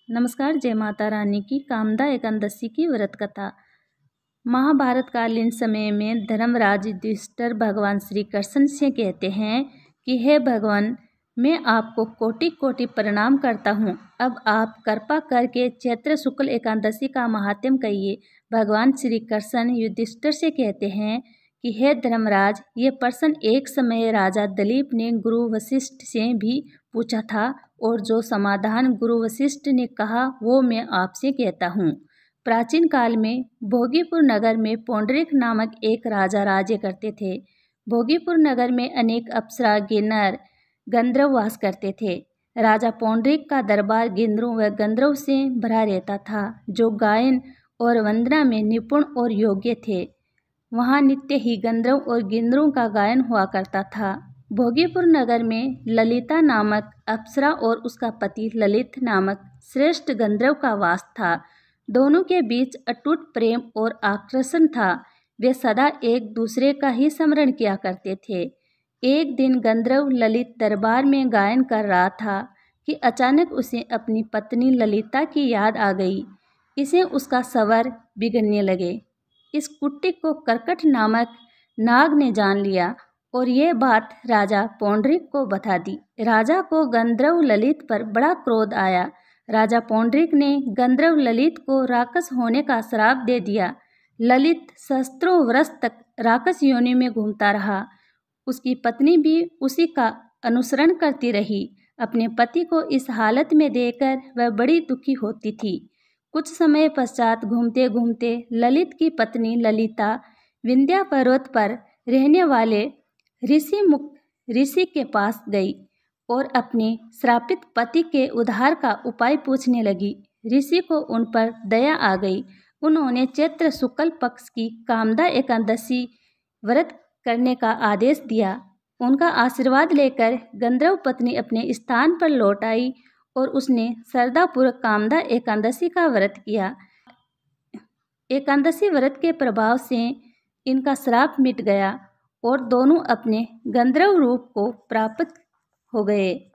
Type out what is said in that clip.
नमस्कार। जय माता रानी की। कामदा एकादशी की व्रत कथा। महाभारत कालीन समय में धर्मराज युधिष्ठिर भगवान श्री कृष्ण से कहते हैं कि हे भगवान, मैं आपको कोटि कोटि प्रणाम करता हूँ। अब आप कृपा करके चैत्र शुक्ल एकादशी का महात्म्य कहिए। भगवान श्री कृष्ण युधिष्ठिर से कहते हैं कि हे धर्मराज, ये प्रश्न एक समय राजा दिलीप ने गुरु वशिष्ठ से भी पूछा था और जो समाधान गुरु वशिष्ठ ने कहा वो मैं आपसे कहता हूँ। प्राचीन काल में भोगीपुर नगर में पौंडरिक नामक एक राजा राज्य करते थे। भोगीपुर नगर में अनेक अप्सरा, किन्नर, गंधर्व वास करते थे। राजा पौंडरिक का दरबार गिंधरों व गंधर्व से भरा रहता था, जो गायन और वंदना में निपुण और योग्य थे। वहाँ नित्य ही गंधर्व और गिंधरों का गायन हुआ करता था। भोगीपुर नगर में ललिता नामक अप्सरा और उसका पति ललित नामक श्रेष्ठ गंधर्व का वास था। दोनों के बीच अटूट प्रेम और आकर्षण था। वे सदा एक दूसरे का ही स्मरण किया करते थे। एक दिन गंधर्व ललित दरबार में गायन कर रहा था कि अचानक उसे अपनी पत्नी ललिता की याद आ गई। इसे उसका स्वर बिगड़ने लगे। इस कुट्टी को कर्कट नामक नाग ने जान लिया और ये बात राजा पौंडरिक को बता दी। राजा को गंधर्व ललित पर बड़ा क्रोध आया। राजा पौंडरिक ने गंधर्व ललित को राक्षस होने का श्राप दे दिया। ललित सहस्त्रों वर्ष तक राक्षस योनि में घूमता रहा। उसकी पत्नी भी उसी का अनुसरण करती रही। अपने पति को इस हालत में देखकर वह बड़ी दुखी होती थी। कुछ समय पश्चात घूमते घूमते ललित की पत्नी ललिता विंध्या पर्वत पर रहने वाले ऋषि के पास गई और अपने श्रापित पति के उद्धार का उपाय पूछने लगी। ऋषि को उन पर दया आ गई। उन्होंने चैत्र शुक्ल पक्ष की कामदा एकादशी व्रत करने का आदेश दिया। उनका आशीर्वाद लेकर गंधर्व पत्नी अपने स्थान पर लौट आई और उसने श्रद्धापूर्वक कामदा एकादशी का व्रत किया। एकादशी व्रत के प्रभाव से इनका श्राप मिट गया और दोनों अपने गंधर्व रूप को प्राप्त हो गए।